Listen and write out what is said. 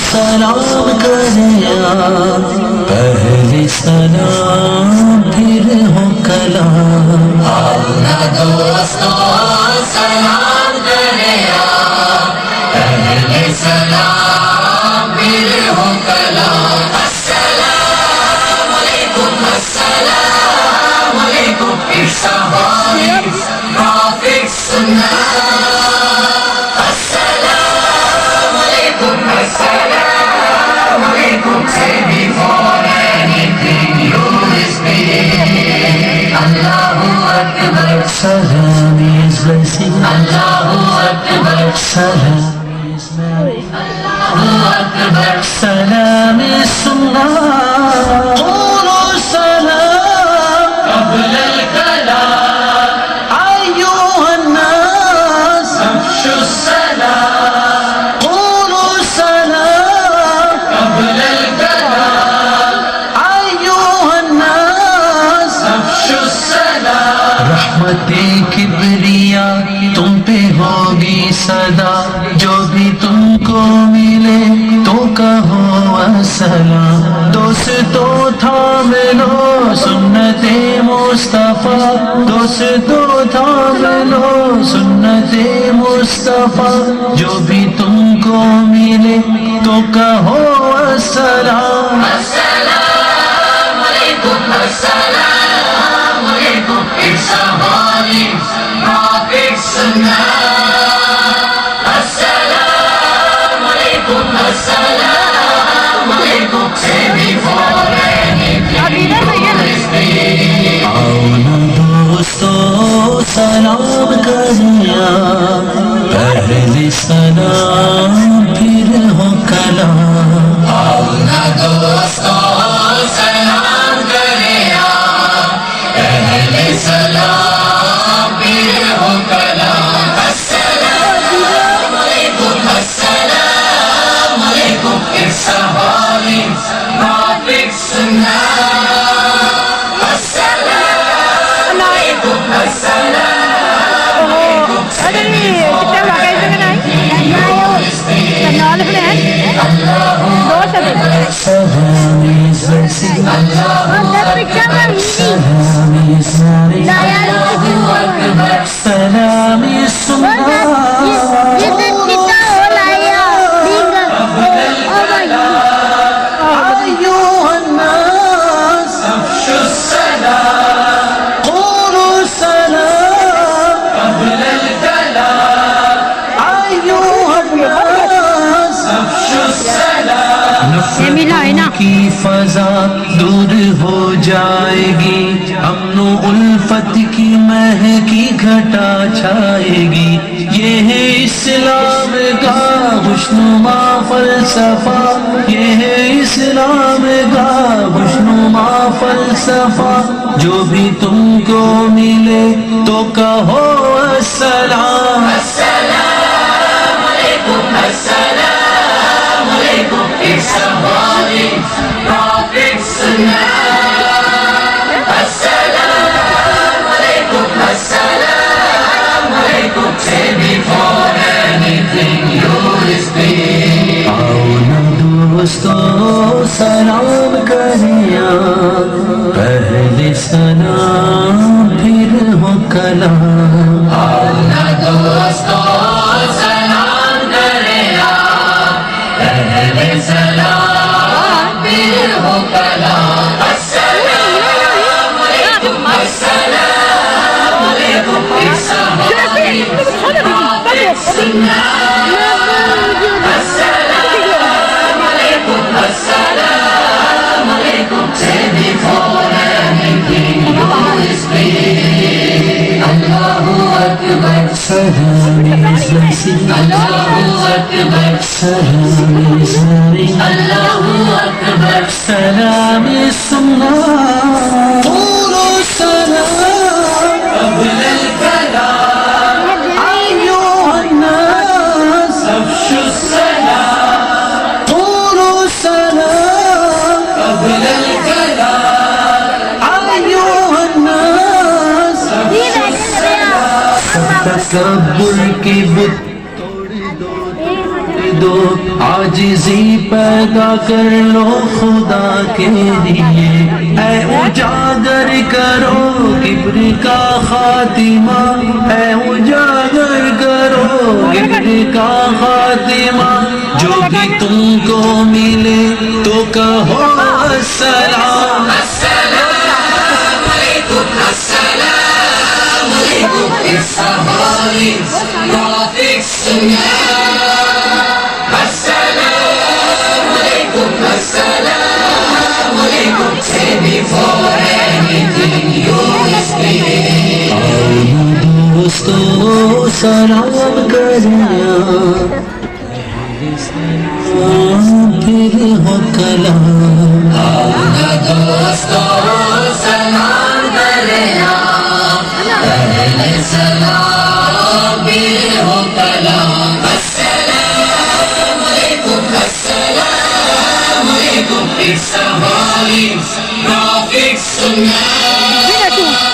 सलाम करें पहले सलाम फिर हो कलाम। आओ ना दोस्तों सलाम करें पहले सलाम फिर हो कलाम। अस्सलाम वालेकुम इरशा वारिस काफिर सुन्ना। Say before anything you speak. Allahu Akbar. Salam is blessing. Allahu Akbar. Salam is marriage. Allahu Akbar. Salam is sunnah. Qulu salam qabla al-kalam. Ayyuhan nas afshu salam. Qulu salam qabla रहमते किबरिया तुम पे होगी सदा। जो भी तुमको मिले तो कहो अस्सलाम। दोस्तों थाम लो सुन्नते मुस्तफा। दोस्तों थाम लो सुन्नते मुस्तफा। जो भी तुमको मिले तो कहो अस्सलाम। अस्सलाम वालेकुम अस्सलाम वालेकुम इरशा वारिस काफिर सुन्ना। अस्सलाम वालेकुम say before anything you speak. आओ ना दोस्तों सलाम करिया पहले सलाम फिर हो कलाम। आओ ना दोस्तों सलाम करिया पहले सलाम फिर हो कलाम। अस्सलाम वालेकुम इरशा वारिस काफिर सुन्ना। की फजा दूर हो जाएगी। अमनो उल्फत की महकी घटा छाएगी। ये है इस्लाम का खुशनुमा फलसफा। ये है इस्लाम का खुशनुमा फलसफा। जो भी तुमको मिले तो कहो अस्सलाम। अस्सलाम वालेकुम इरशा वारिस काफिर सुन्ना। अस्सलाम वालेकुम say before anything you speak. आओ ना दोस्तों सलाम करिया पहले सलाम फिर हो कलाम। आओ ना दोस्तों सलाम करिया पहले सलाम फिर हो कलाम। अस्सलाम वालेकुम इरशा वारिस काफिर सुन्ना। अस्सलाम वालेकुम say before anything you speak. Allahu Akbar, Salame Zasi, Allahu Akbar, Salame Zari, Allahu Akbar, Salame Sunnah, Qulu Salam, Qabla al-Kalam, Ayyuhan Nas, Afshu Salam, Qulu Salam, Qabla al-Kalam, Ayyuhan Nas, तकब्बुर की बुत दो, आजिज़ी पैदा कर लो खुदा के लिए, ऐ उजागर करो किब्र का खातिमा, ऐ उजागर करो किब्र का खातिमा, जो भी तुमको मिले तो कहो अस्सलाम अस्सलाम अलैकुम, अस्सलाम अलैकुम, इस्साहाली राफिक सुन्नाह, अस्सलाम अलैकुम, अस्सलाम अलैकुम, say before anything you speak. आओ दोस्तों सलाम करें, फिर हो कलाम, आओ दोस्तों सलाम करें, पहले सलाम फिर हो कलाम, अस्सलाम अलैकुम, अस्सलाम अलैकुम, इस्साहाली राफिक सुन्नाह।